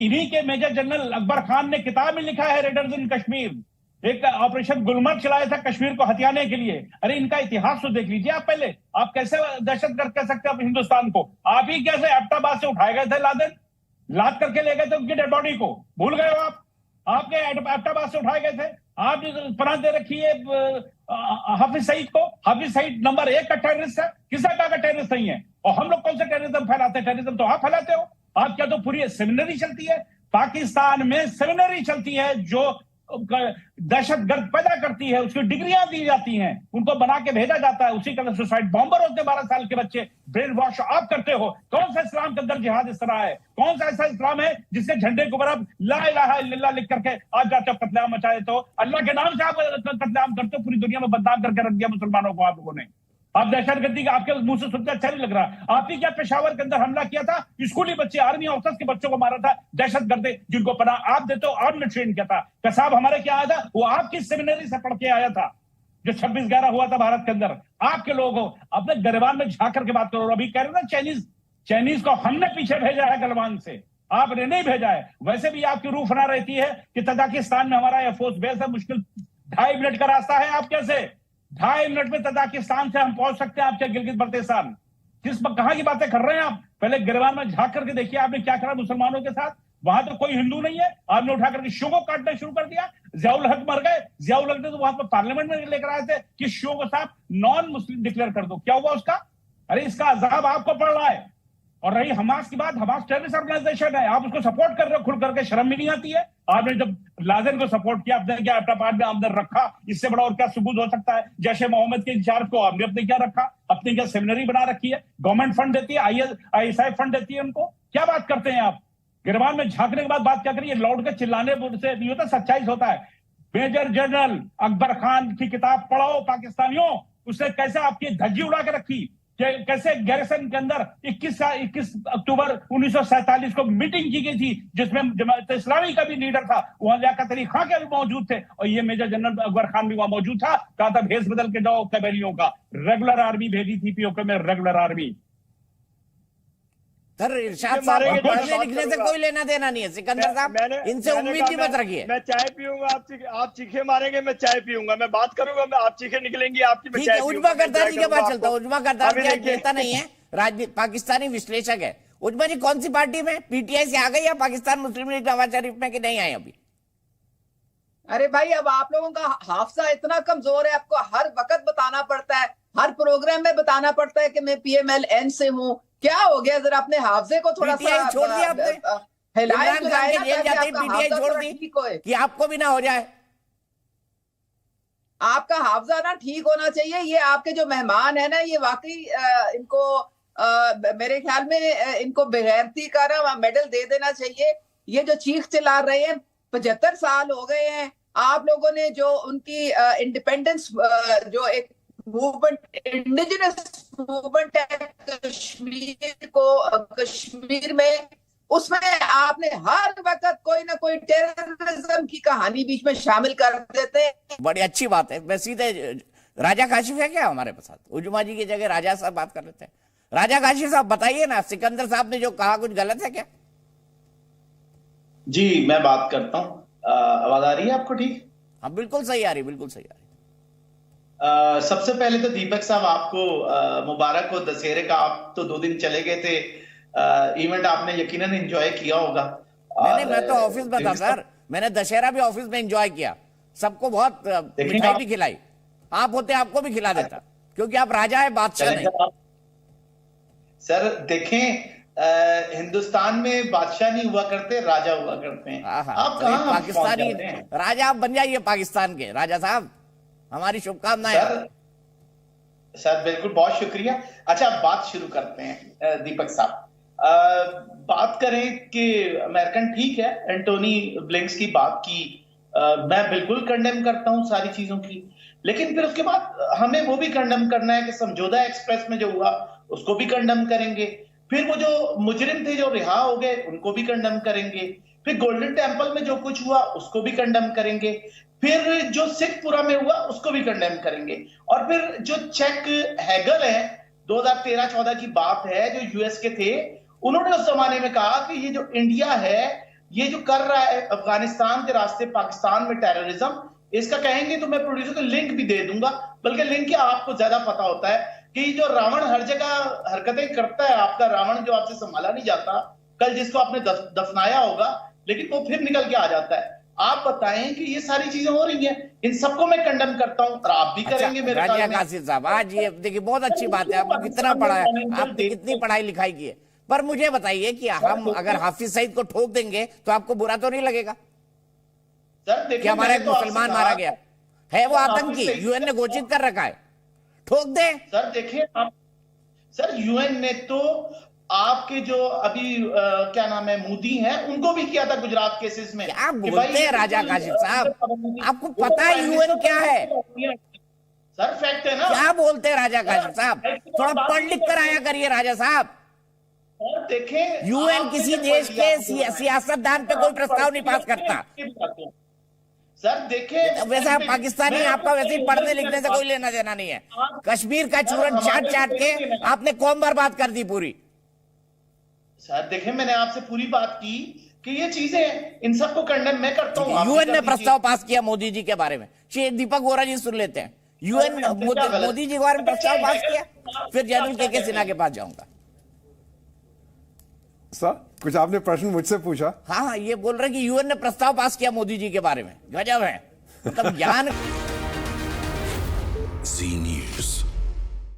इन्हीं के major general Akbar Khan ने किताब में लिखा है, रेडर्स इन कश्मीर, एक ऑपरेशन गुलमर्ग चलाया था कश्मीर को हथियाने के लिए। अरे इनका इतिहास तो देख लीजिए आप पहले। आप कैसे दहशतगर्द कह सकते हैं आप हिंदुस्तान को? आप ही कैसे एबटाबाद से उठाए गए थे लादेन, लाद करके ले गए थे उनकी डेड बॉडी को, भूल गए हो आप? आपके एबटाबाद से उठाए गए थे। आप पनाह दे रखी है हाफिज सईद को। हाफिज सईद नंबर 1 का टेररिस्ट है, किसने कहा टेररिस्ट नहीं है? और हम लोग कौन से टेररिज्म फैलाते हैं? टेररिज्म तो आप फैलाते हो। आप क्या तो पूरी सेमिनरी चलती है पाकिस्तान में, सेमिनरी चलती है जो दहशतगर्द पैदा करती है, उसकी डिग्रियां दी जाती हैं, उनको बना के भेजा जाता है। उसी तरह सुसाइड बॉम्बर होते 12 साल के बच्चे, ब्रेन वॉश आप करते हो। कौन सा इस्लाम के अंदर जिहाद इस तरह है? कौन सा ऐसा इस्लाम है जिसके झंडे के ऊपर आप ला इलाहा इल्लल्लाह लिख करके आज जाते हो कत्लेआम मचा देते हो? अल्लाह के नाम से आप कत्लेआम करते हो, पूरी दुनिया में बदनाम करके रख दिया मुसलमानों को आप लोगों ने। आप दहशतगर्दी का आपके मुंह से सुनते अच्छा नहीं लग रहा। आप ही क्या पेशावर के अंदर हमला किया था, स्कूली बच्चे, आर्मी ऑफिसर्स के बच्चों को मारा था, दहशतगर्द जिनको पनाह आप देते हो, आपने ट्रेन किया था। कसाब हमारे क्या आया था, वो आपकी सेमिनरी से पढ़ के आया था, जो 26/11 हुआ था भारत के अंदर। आपके लोग हो अपने गलवान में झांक करके बात करो। अभी कह रहे ना चाइनीज को हमने पीछे भेजा है गलवान से, आपने नहीं भेजा है। वैसे भी आपकी रूह फना रहती है कि तजाकिस्तान में हमारा एयरफोर्स बेस है, मुश्किल 2.5 मिनट का रास्ता है। आप कैसे 2.5 मिनट में तजाकिस्तान से हम पहुंच सकते हैं आपके गिलगित बल्तिस्तान? कहां की बातें कर रहे हैं आप? पहले गिरवान में झांक करके देखिए आपने क्या करा मुसलमानों के साथ। वहां तो कोई हिंदू नहीं है, आपने उठा करके शो को काटना शुरू कर दिया। जियाउल हक मर गए, जियाउल हक ने तो वहां पर पार्लियामेंट में लेकर आए थे कि शो को साहब नॉन मुस्लिम डिक्लेयर कर दो। क्या हुआ उसका? अरे इसका अजाब आपको पड़ रहा है। और रही हमास की बात, हमास टेररिस्ट ऑर्गेनाइजेशन है, आप उसको सपोर्ट कर रहे हो, खुल करके शर्म भी नहीं आती है? आपने जब लादेन को सपोर्ट किया, आपने क्या एबटाबाद में अंदर रखा? इससे बड़ा और क्या सबूत हो सकता है? जैसे मोहम्मद के इंचार्ज को आपने अपने क्या रखा? अपनी क्या सेमिनरी बना रखी है? गवर्नमेंट फंड देती है, ISI फंड देती है उनको। क्या बात करते हैं आप? गिरवान में झांकने के बाद बात क्या करिए? लौट के चिल्लाने से नहीं होता, सच्चाई से होता है। मेजर जनरल अकबर खान की किताब पढ़ो पाकिस्तानियों, उसने कैसे आपकी धज्जी उड़ा के रखी, कैसे गैरिसन के अंदर 21 अक्टूबर 1947 को मीटिंग की गई थी जिसमें जमात इस्लामी का भी लीडर था, वहां लियाकत अली खां के भी मौजूद थे, और ये मेजर जनरल अकबर खान भी वहां मौजूद था। कहा था भेस बदल के जाओ कबैलियों का, रेगुलर आर्मी भेजी थी POK में, रेगुलर आर्मी। सर इरशाद साहब को पढ़ने लिखने से कोई लेना देना नहीं है सिकंदर साहब, इनसे उम्मीद ही मत रखिए। मैं चाय पीऊंगा, आप चीखे मारेंगे, मैं चाय पीऊंगा, मैं बात करूंगा, मैं आप चीखे निकलेंगी आपकी, मैं चाय उजमा करतारी के पास चलता हूँ। उजमा करतारी नेता नहीं है, पाकिस्तानी विश्लेषक है। उजमा जी कौन सी पार्टी में, PTI से आ गई या पाकिस्तान मुस्लिम लीग नवाज शरीफ में कि नहीं आए अभी? अरे भाई अब आप लोगों का हाफजा इतना कमजोर है, आपको हर वक्त बताना पड़ता है, हर प्रोग्राम में बताना पड़ता है कि मैं PMLN से हूँ। क्या हो गया? जरा अपने हाफजे को थोड़ा सा छोड़ दिया आपने, PTI छोड़ दी कि आपको भी ना हो जाए। आपका हाफजा ना ठीक होना चाहिए। ये आपके जो मेहमान है ना, ये वाकई इनको मेरे ख्याल में इनको बेगैरती का ना मेडल दे देना चाहिए। ये जो चीख चिल्ला रहे हैं, 75 साल हो गए हैं, आप लोगों ने जो उनकी इंडिपेंडेंस जो एक मूवमेंट, इंडिजिनस मूवमेंट है कश्मीर में, उसमें आपने हर वक्त कोई ना कोई टेररिज्म की कहानी बीच में शामिल कर देते हैं। बड़ी अच्छी बात है। मैं सीधे राजा काशिफ है क्या हमारे पास? उजमा जी की जगह राजा साहब बात कर लेते हैं। राजा काशिफ साहब बताइए ना, सिकंदर साहब ने जो कहा कुछ गलत है क्या? जी मैं बात करता हूँ। आवाज आ रही है आपको? ठीक, हाँ बिल्कुल सही आ रही, बिल्कुल सही आ रही। सबसे पहले तो दीपक साहब आपको मुबारक हो दशहरे का। आप तो 2 दिन चले गए थे, इवेंट आपने यकीनन एंजॉय किया होगा। नहीं, मैं तो ऑफिस में था सर, मैंने दशहरा भी ऑफिस में एंजॉय किया, सबको बहुत मिठाई भी खिलाई। आप होते आपको भी खिला देता, क्योंकि आप राजा है, बादशाह नहीं। सर देखें, हिंदुस्तान में बादशाह नहीं हुआ करते, राजा हुआ करते हैं। आप कहां पाकिस्तानी राजा आप बन जाइए, पाकिस्तान के राजा साहब, हमारी शुभकामनाएं। सर बिल्कुल, बहुत शुक्रिया। अच्छा बात शुरू करते हैं दीपक साहब। बात करें कि अमेरिकन, ठीक है, एंटोनी ब्लिंक्स की बात की, मैं बिल्कुल कंडेम करता हूं सारी चीजों की, लेकिन फिर उसके बाद हमें वो भी कंडेम करना है कि समझौता एक्सप्रेस में जो हुआ उसको भी कंडेम करेंगे, फिर वो जो मुजरिम थे जो रिहा हो गए उनको भी कंडेम करेंगे, फिर गोल्डन टेम्पल में जो कुछ हुआ उसको भी कंडेम करेंगे, फिर जो सिखपुरा में हुआ उसको भी कंडेम करेंगे, और फिर जो चेक हैगल है 2013-14 की बात है, जो US के थे, उन्होंने उस जमाने में कहा कि ये जो इंडिया है ये जो कर रहा है अफगानिस्तान के रास्ते पाकिस्तान में टेररिज्म, इसका कहेंगे तो मैं प्रोड्यूसर को लिंक भी दे दूंगा, बल्कि लिंक क्या आपको ज्यादा पता होता है कि जो रावण हर जगह हरकतें करता है, आपका रावण जो आपसे संभाला नहीं जाता, कल जिसको आपने दफनाया होगा लेकिन वो फिर निकल के आ जाता है। आप बताएं कि ये सारी चीजें हो रही हैं, इन सबको मैं कंडेम करता हूं और आप भी करेंगे मेरे राजा ख्याल में। कासिम साहब, आज ये देखिए बहुत अच्छी बात है, आपको कितना पढ़ा है, आपने कितनी पढ़ाई लिखाई की है, पर मुझे बताइए कि हम अगर हाफिज सईद को ठोक देंगे तो आपको बुरा तो नहीं लगेगा सर देखिए, कि हमारा एक मैंने तो मुसलमान आपसे मारा कहा- गया है, वो आतंकी हाफिज सईद- यूएन ने घोषित कर रखा है, ठोक दे। सर देखिए आप, सर यूएन ने तो आपके जो अभी क्या नाम है मोदी हैं, उनको भी किया था गुजरात केसेस में। क्या कि बोलते भाई हैं राजा काशिफ साहब, आपको पता है यूएन क्या है? सर फैक्ट है ना। क्या बोलते हैं राजा काशिफ साहब, थोड़ा पढ़ लिख कर आया करिए राजा साहब। और देखें, यूएन आपने किसी जब देश के बोला- सियासतदान पे कोई प्रस्ताव नहीं पास करता। सर देखें, वैसे आप पाकिस्तानी, आपका वैसे ही पढ़ने लिखने से कोई लेना देना नहीं है। कश्मीर का चूरन चाट चाट के आपने कौम बर्बाद कर दी पूरी। सर देखें, मैंने आपसे पूरी बात की कि ये चीजें, इन सबको कंडेम मैं करता हूँ। यूएन ने प्रस्ताव पास किया मोदी जी के बारे में, श्री दीपक वोरा जी सुन लेते हैं। यूएन मोदी जी के बारे में प्रस्ताव पास किया, फिर जैनुल के सिन्हा के पास जाऊंगा। सर कुछ आपने प्रश्न मुझसे पूछा? हाँ, ये बोल रहे कि यूएन ने प्रस्ताव पास किया मोदी जी के बारे में, गजब है, मतलब ज्ञान।